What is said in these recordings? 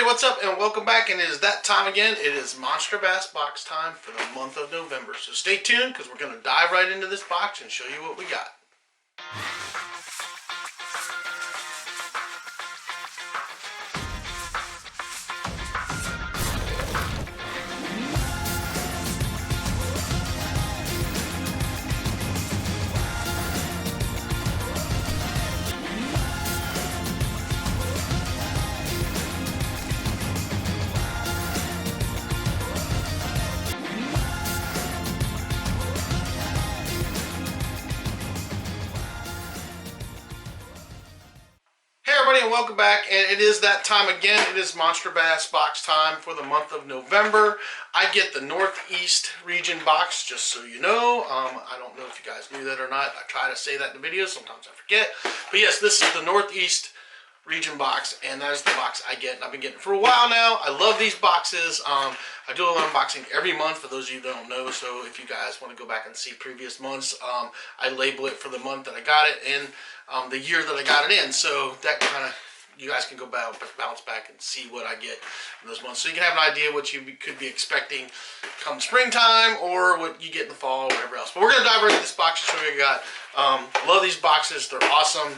what's up and welcome back, and it is that time again. It is Monster Bass box time for the month of November. So stay tuned because we're going to dive right into this box and show you what we got. And welcome back, and it is that time again. It is Monster Bass box time for the month of November. I get the Northeast region box, just so you know. I don't know if you guys knew that or not. I try to say that in the videos, sometimes I forget. But yes, this is the Northeast region box, and that is the box I get, and I've been getting it for a while now. I love these boxes. I do an unboxing every month for those of you that don't know, so if you guys want to go back and see previous months, I label it for the month that I got it and the year that I got it in, so that kind of, you guys can go bounce back and see what I get in those months, so you can have an idea what you could be expecting come springtime or what you get in the fall or whatever else. But we're going to dive right into this box and show you what I got. Love these boxes. They're awesome.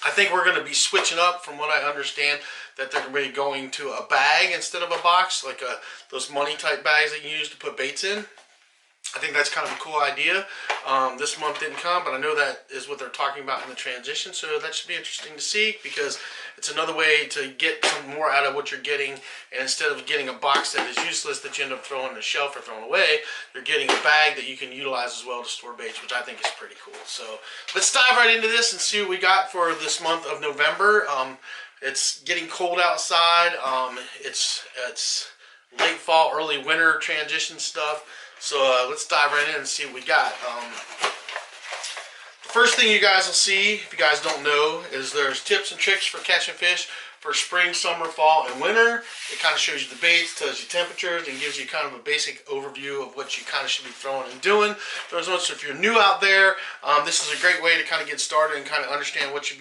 I think we're going to be switching up, from what I understand, that they're going to be going to a bag instead of a box, like those money type bags that you use to put baits in. I think that's kind of a cool idea. This month didn't come, but I know that is what they're talking about in the transition, so that should be interesting to see, because it's another way to get some more out of what you're getting, and instead of getting a box that is useless that you end up throwing on the shelf or throwing away, you're getting a bag that you can utilize as well to store baits, which I think is pretty cool. So let's dive right into this and see what we got for this month of November. It's getting cold outside. It's late fall, early winter transition stuff. So let's dive right in and see what we got. The first thing you guys will see, if you guys don't know, is there's tips and tricks for catching fish for spring, summer, fall, and winter. It kind of shows you the baits, tells you temperatures, and gives you kind of a basic overview of what you kind of should be throwing and doing. So if you're new out there, this is a great way to kind of get started and kind of understand what you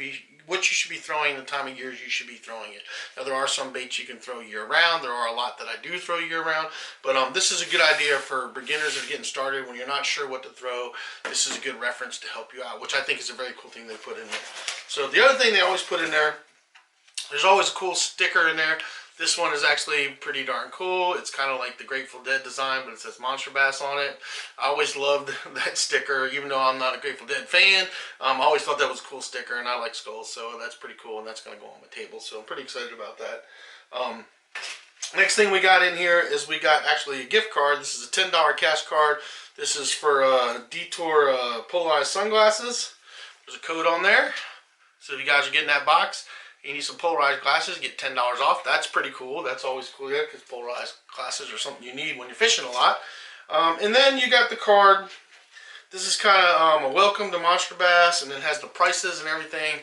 should be throwing, the time of years you should be throwing it. Now, there are some baits you can throw year-round. There are a lot that I do throw year-round. But this is a good idea for beginners that are getting started. When you're not sure what to throw, this is a good reference to help you out, which I think is a very cool thing they put in there. So the other thing they always put in there, there's always a cool sticker in there. This one is actually pretty darn cool. It's kind of like the Grateful Dead design, but it says Monster Bass on it. I always loved that sticker, even though I'm not a Grateful Dead fan. I always thought that was a cool sticker, and I like skulls, so that's pretty cool, and that's going to go on my table, so I'm pretty excited about that. Next thing we got in here is we got actually a gift card. This is a $10 cash card. This is for Detour polarized sunglasses. There's a code on there, so if you guys are getting that box, you need some polarized glasses, get $10 off. That's pretty cool. That's always cool, yeah, because polarized glasses are something you need when you're fishing a lot. And then you got the card. This is kind of a welcome to Monster Bass, and it has the prices and everything,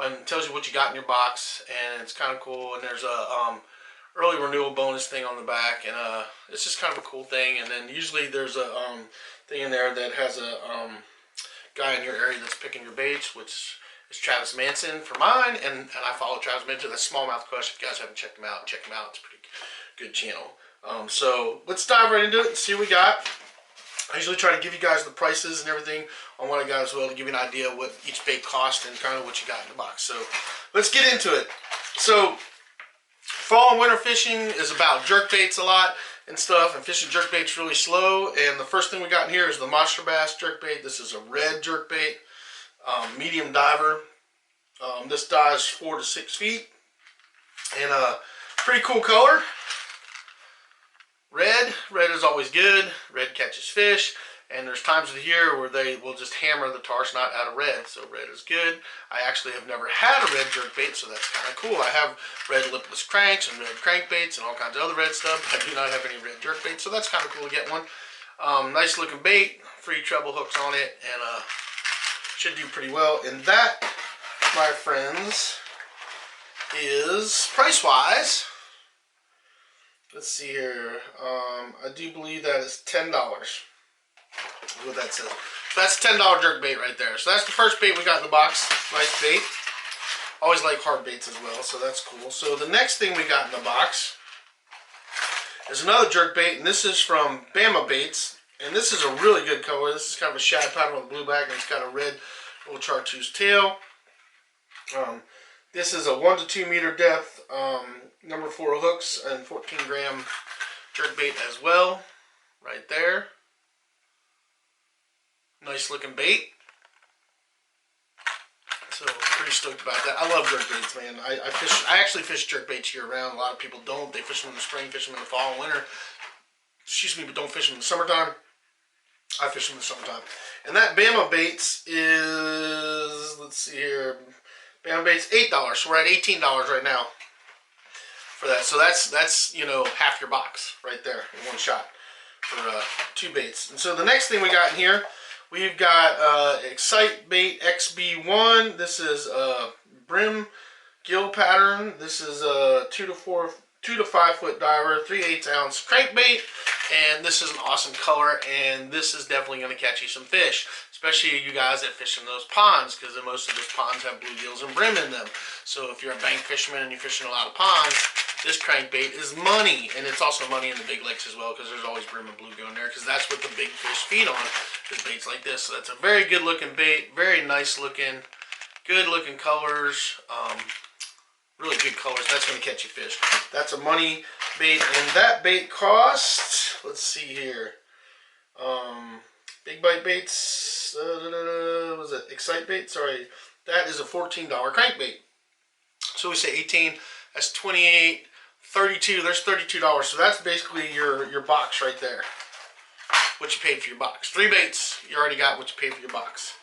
and tells you what you got in your box, and it's kind of cool. And there's a early renewal bonus thing on the back, and it's just kind of a cool thing. And then usually there's a thing in there that has a guy in your area that's picking your baits, which is Travis Manson for mine, and I follow Travis Manson. That's Smallmouth Crush. If you guys haven't checked him out, check him out. It's a pretty good channel. So let's dive right into it and see what we got. I usually try to give you guys the prices and everything on what I got as well, to give you an idea of what each bait cost and kind of what you got in the box. So let's get into it. So fall and winter fishing is about jerk baits a lot and stuff, and fishing jerk baits really slow. And the first thing we got in here is the Monster Bass jerk bait. This is a red jerk bait. Medium diver. This dives 4 to 6 feet, and pretty cool color. Red is always good. Red catches fish, and there's times of the year where they will just hammer the tar snot out of red, so red is good. I actually have never had a red jerk bait, so that's kind of cool. I have red lipless cranks and red crankbaits and all kinds of other red stuff, but I do not have any red jerk bait, so that's kind of cool to get one. Nice looking bait, free treble hooks on it, and should do pretty well. And that, my friends, is price-wise. Let's see here. I do believe that is $10. That's what that says. So that's $10 jerk bait right there. So that's the first bait we got in the box. Nice bait. Always like hard baits as well, so that's cool. So the next thing we got in the box is another jerk bait, and this is from Bama Baits. And this is a really good color. This is kind of a shad pattern with blue back, and it's got a red little chartreuse tail. This is a 1 to 2 meter depth, number 4 hooks, and 14 gram jerk bait as well, right there. Nice looking bait. So pretty stoked about that. I love jerk baits, man. I actually fish jerk baits year round. A lot of people don't. They fish them in the spring, fish them in the fall and winter. Excuse me, but don't fish them in the summertime. I fish them in the summertime. And that Bama Baits is, let's see here, Bama Baits $8. So we're at $18 right now for that. So that's you know, half your box right there in one shot for 2 baits. And so the next thing we got in here, we've got Excite Bait XB1. This is a brim gill pattern. This is a 2 to 5 foot diver, 3/8 ounce crankbait, and this is an awesome color, and this is definitely going to catch you some fish, especially you guys that fish in those ponds, because most of those ponds have bluegills and brim in them. So if you're a bank fisherman and you're fishing a lot of ponds, this crankbait is money, and it's also money in the big lakes as well, because there's always brim and bluegill in there, because that's what the big fish feed on, is baits like this. So that's a very good looking bait, very nice looking, good looking colors. Really good colors. That's going to catch you fish. That's a money bait, and that bait costs, let's see here, Big Bite Baits, was it Excite Bait? Sorry, that is a $14 crankbait. So we say 18, that's 28, 32, there's $32. So that's basically your box right there, what you paid for your box. 3 baits, you already got what you paid for your box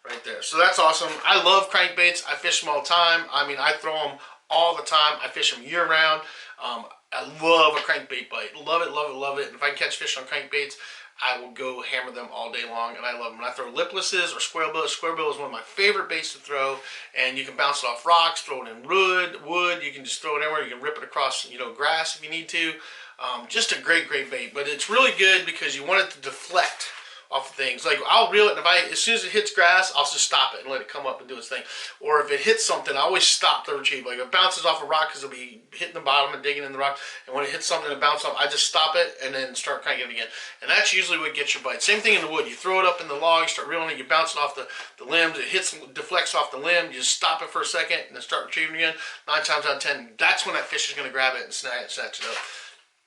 right there. So that's awesome. I love crankbaits. I fish them all the time. I mean, I throw them all the time. I fish them year round. I love a crankbait bite. Love it, love it, love it. And if I can catch fish on crankbaits, I will go hammer them all day long, and I love them. And I throw liplesses or square bill. Square bill is one of my favorite baits to throw, and you can bounce it off rocks, throw it in wood. You can just throw it anywhere. You can rip it across, you know, grass if you need to. Just a great, great bait. But it's really good because you want it to deflect off of things. Like, I'll reel it, and as soon as it hits grass, I'll just stop it and let it come up and do its thing. Or if it hits something, I always stop the retrieve. Like, if it bounces off a rock, because it'll be hitting the bottom and digging in the rock, and when it hits something and bounces off, I just stop it and then start cranking it again. And that's usually what gets your bite. Same thing in the wood. You throw it up in the log, you start reeling it, you bounce it off the limbs, it deflects off the limb, you just stop it for a second and then start retrieving again. 9 times out of 10, that's when that fish is going to grab it and snatch it up.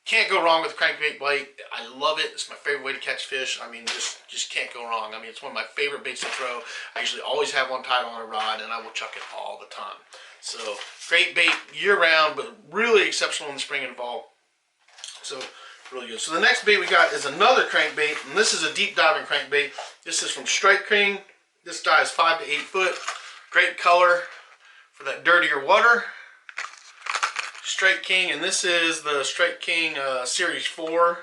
Can't go wrong with a crankbait bite. I love it. It's my favorite way to catch fish. I mean, just can't go wrong. I mean, it's one of my favorite baits to throw. I usually always have one tied on a rod, and I will chuck it all the time. So, great bait year-round, but really exceptional in the spring and fall. So, really good. So, the next bait we got is another crankbait, and this is a deep diving crankbait. This is from Strike King. This guy is 5 to 8 foot. Great color for that dirtier water. Strike King, and this is the Strike King Series 4.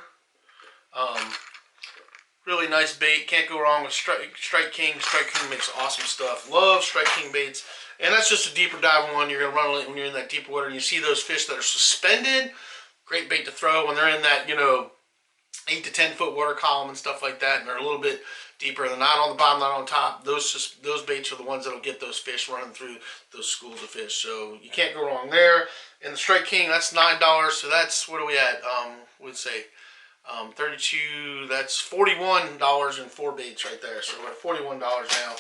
Really nice bait. Can't go wrong with Strike King. Strike King makes awesome stuff. Love Strike King baits. And that's just a deeper diving one. You're going to run it when you're in that deeper water and you see those fish that are suspended. Great bait to throw when they're in that, you know, 8 to 10 foot water column and stuff like that, and they're a little bit deeper. They're not on the bottom, not on top. Those baits are the ones that'll get those fish running through those schools of fish. So you can't go wrong there. And the Strike King, that's $9. So that's, what are we at? We'd say 32. That's $41 in 4 baits right there. So we're at $41 now.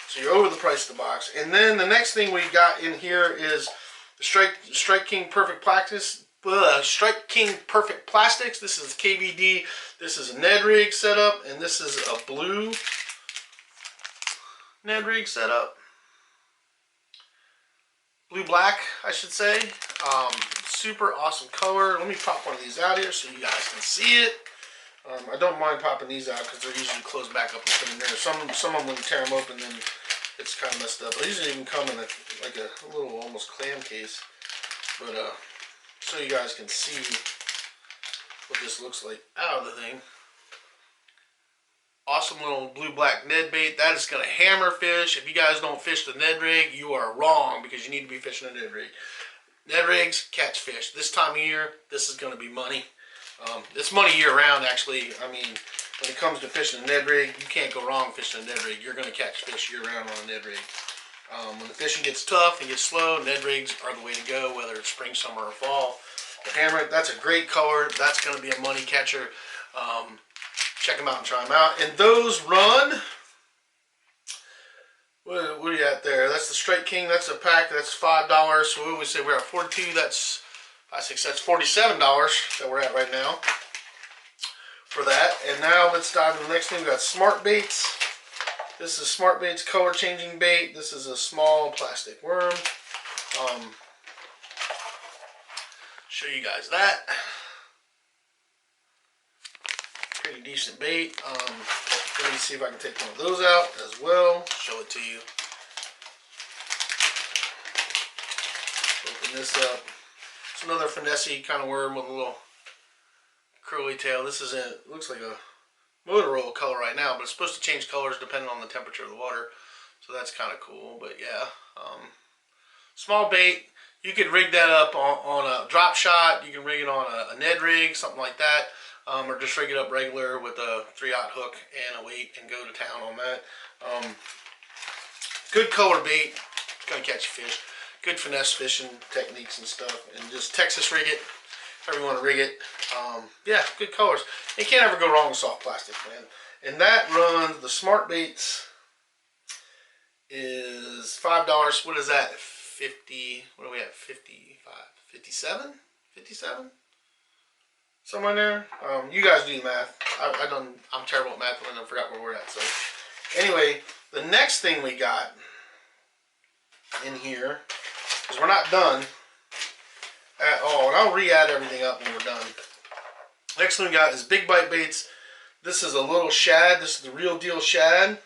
So you're over the price of the box. And then the next thing we got in here is the Strike King Perfect Practice. Strike King Perfect Plastics. This is KVD. This is a Ned rig setup, and this is a blue Ned rig setup. Blue-black, I should say. Super awesome color. Let me pop one of these out here so you guys can see it. I don't mind popping these out because they're usually closed back up and put in there. Some of them, when you tear them open, then it's kind of messed up. But these even come in like a little almost clam case. But so you guys can see what this looks like out of the thing. Awesome little blue-black Ned bait. That is going to hammer fish. If you guys don't fish the Ned rig, you are wrong, because you need to be fishing a Ned rig. Ned rigs catch fish. This time of year, this is going to be money. It's money year-round, actually. I mean, when it comes to fishing a Ned rig, you can't go wrong fishing a Ned rig. You're going to catch fish year-round on a Ned rig. When the fishing gets tough and gets slow, Ned rigs are the way to go, whether it's spring, summer, or fall. The hammer, that's a great color. That's going to be a money catcher. Check them out and try them out. And those run, what are you at there? That's the Strike King. That's a pack. That's $5. So we would say we're at 42. That's that's $47 that we're at right now for that. And now let's dive into the next thing. We got Smart Baits. This is Smart Baits color changing bait. This is a small plastic worm. Show you guys that. Pretty decent bait. Let me see if I can take one of those out as well. Show it to you. Open this up. It's another finessey kind of worm with a little curly tail. This is it. Looks like a motor oil color right now, but it's supposed to change colors depending on the temperature of the water. So that's kind of cool. But yeah, small bait. You could rig that up on a drop shot. You can rig it on a Ned rig, something like that. Or just rig it up regular with a 3/0 hook and a weight and go to town on that. Good color bait. It's going to catch fish. Good finesse fishing techniques and stuff. And just Texas rig it. However you want to rig it. Yeah, good colors. You can't ever go wrong with soft plastic, man. And that runs, the Smart Baits is $5. What is that? 50, what are we at? 55, 57? 57? Somewhere in there. You guys do the math. I'm terrible at math and I forgot where we're at. So anyway, the next thing we got in here, because we're not done at all, and I'll re-add everything up when we're done. Next thing we got is Big Bite Baits. This is a little shad. This is the real deal shad.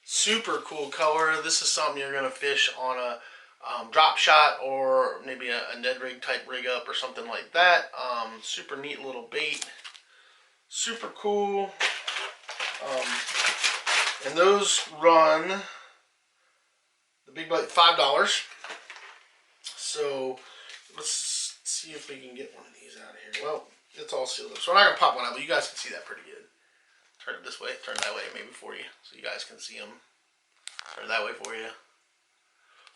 Super cool color. This is something you're going to fish on a drop shot or maybe a Ned rig type rig up or something like that. Super neat little bait. Super cool. And those run, the Big Bite, $5. So let's see if we can get one of these out of here. Well, it's all sealed up, so I'm not going to pop one out, but you guys can see that pretty good. Turn it this way, turn it that way maybe for you, so you guys can see them. Turn it that way for you.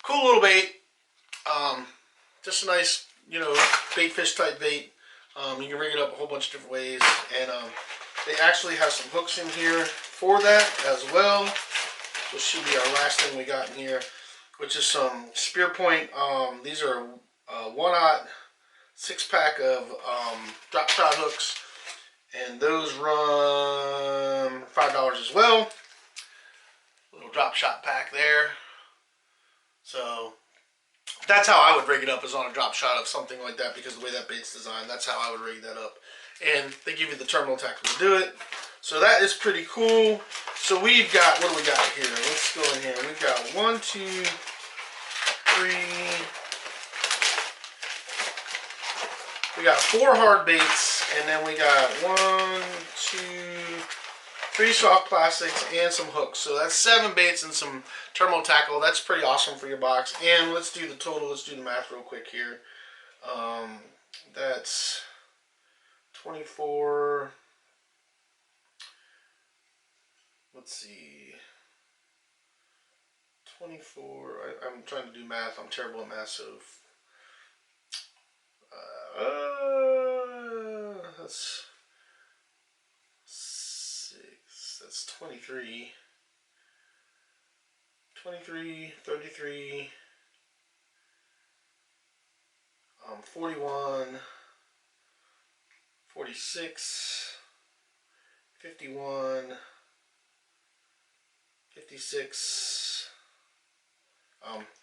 Cool little bait. Just a nice, bait fish type bait. You can rig it up a whole bunch of different ways, and they actually have some hooks in here for that as well. This should be our last thing we got in here, which is some Spear Point. These are 1/0 6-pack of drop shot hooks, and those run $5 as well. Little drop shot pack there. So that's how I would rig it up, is on a drop shot of something like that, because the way that bait's designed, that's how I would rig that up. And they give you the terminal tackle to do it. So that is pretty cool. So we've got, what do we got here? Let's go in here. We've got 1, 2, 3. We got 4 hard baits, and then we got 1, 2, 3 soft plastics and some hooks. So that's 7 baits and some terminal tackle. That's pretty awesome for your box. And let's do the total. Let's do the math real quick here. That's 24. Let's see. 24. I'm trying to do math. I'm terrible at math, so that's 6. That's 23. 23, 33, 41, 46, 51, 56,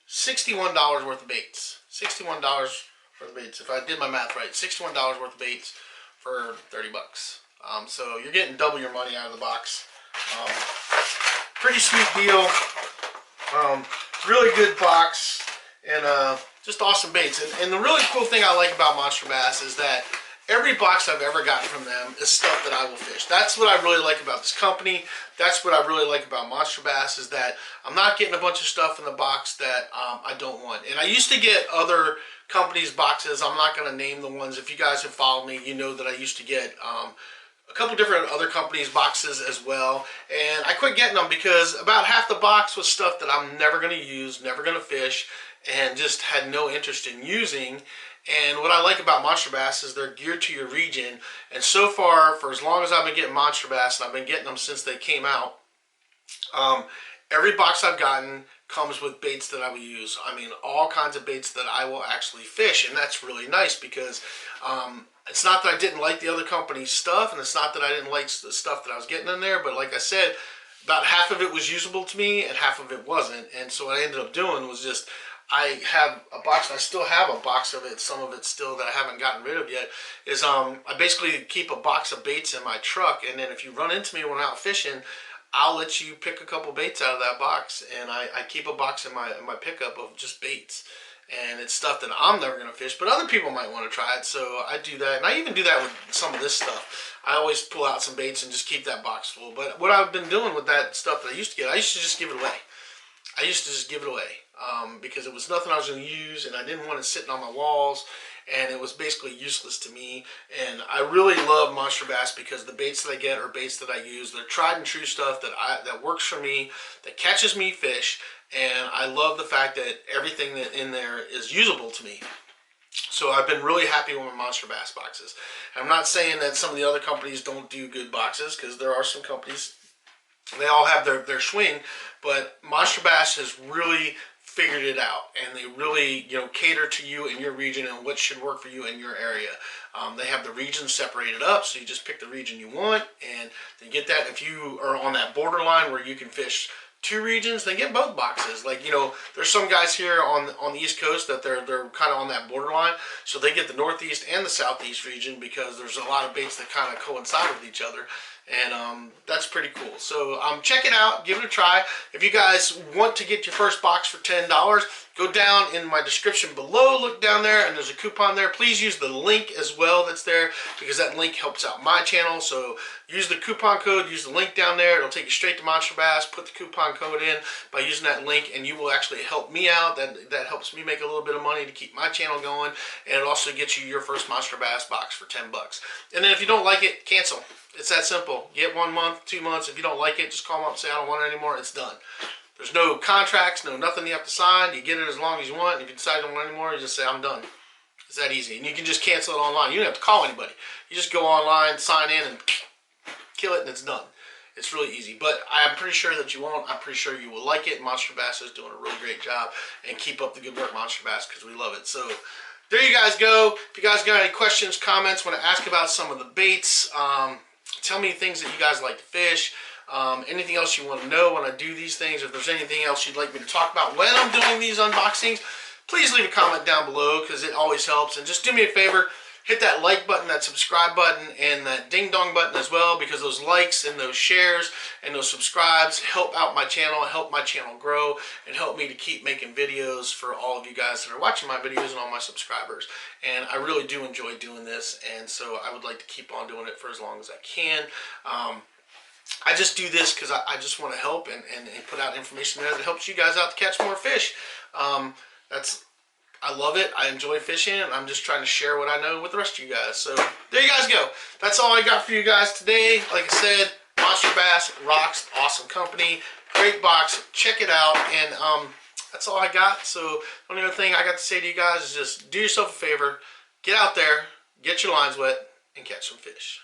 $61 worth of baits. $61 worth of baits. If I did my math right, $61 worth of baits for $30. So you're getting double your money out of the box. Pretty sweet deal. Really good box, and just awesome baits. And the really cool thing I like about Monsterbass is that every box I've ever gotten from them is stuff that I will fish. That's what I really like about this company. That's what I really like about Monsterbass, is that I'm not getting a bunch of stuff in the box that I don't want. And I used to get other companies' boxes. I'm not going to name the ones. If you guys have followed me, you know that I used to get a couple different other companies' boxes as well, and I quit getting them because about half the box was stuff that I'm never going to use, never going to fish, and just had no interest in using. And what I like about Monster Bass is they're geared to your region, and so far, for as long as I've been getting Monster Bass, and I've been getting them since they came out, every box I've gotten comes with baits that I will use. I mean, all kinds of baits that I will actually fish, and that's really nice because it's not that I didn't like the other company's stuff, and it's not that I didn't like the stuff that I was getting in there, but like I said, about half of it was usable to me and half of it wasn't. And so what I ended up doing was just, I have a box, and I still have a box of it, some of it still that I haven't gotten rid of yet, is I basically keep a box of baits in my truck, and then if you run into me when I'm out fishing, I'll let you pick a couple baits out of that box, and I keep a box in my pickup of just baits. And it's stuff that I'm never going to fish, but other people might want to try it, so I do that. And I even do that with some of this stuff. I always pull out some baits and just keep that box full. But what I've been doing with that stuff that I used to get, I used to just give it away. Because it was nothing I was going to use, and I didn't want it sitting on my walls, and it was basically useless to me. And I really love Monster Bass because the baits that I get are baits that I use. They're tried and true stuff that works for me, that catches me fish, and I love the fact that everything that in there is usable to me. So I've been really happy with my Monster Bass boxes. I'm not saying that some of the other companies don't do good boxes, because there are some companies, they all have their swing, but Monster Bass has really figured it out, and they really, you know, cater to you in your region and what should work for you in your area. They have the regions separated up, so you just pick the region you want, and then get that. If you are on that borderline where you can fish two regions, then get both boxes. Like, you know, there's some guys here on the East Coast that they're kind of on that borderline, so they get the Northeast and the Southeast region because there's a lot of baits that kind of coincide with each other. And that's pretty cool. So check it out, give it a try. If you guys want to get your first box for $10, go down in my description below, look down there, and there's a coupon there. Please use the link as well that's there, because that link helps out my channel. So use the coupon code, use the link down there. It'll take you straight to Monster Bass. Put the coupon code in by using that link, and you will actually help me out. That helps me make a little bit of money to keep my channel going, and it also gets you your first Monster Bass box for $10. And then if you don't like it, cancel. It's that simple. Get 1 month, 2 months. If you don't like it, just call them up and say, I don't want it anymore. It's done. There's no contracts, nothing you have to sign. You get it as long as you want. If you decide you don't want it anymore, you just say, I'm done. It's that easy. And you can just cancel it online. You don't have to call anybody. You just go online, sign in, and kill it, and it's done. It's really easy. But I'm pretty sure that you won't. I'm pretty sure you will like it. Monster Bass is doing a really great job. And keep up the good work, Monster Bass, because we love it. So there you guys go. If you guys got any questions, comments, want to ask about some of the baits, tell me things that you guys like to fish. Anything else you want to know when I do these things. If there's anything else you'd like me to talk about when I'm doing these unboxings, please leave a comment down below, because it always helps. And just do me a favor, hit that like button, that subscribe button, and that ding dong button as well, because those likes and those shares and those subscribes help out my channel, help my channel grow, and help me to keep making videos for all of you guys that are watching my videos and all my subscribers. And I really do enjoy doing this, and so I would like to keep on doing it for as long as I can. I just do this because I just want to help and put out information there that helps you guys out to catch more fish. I love it. I enjoy fishing, and I'm just trying to share what I know with the rest of you guys. So there you guys go. That's all I got for you guys today. Like I said, Monster Bass rocks. Awesome company. Great box. Check it out. And that's all I got. So the only other thing I got to say to you guys is just do yourself a favor. Get out there, get your lines wet, and catch some fish.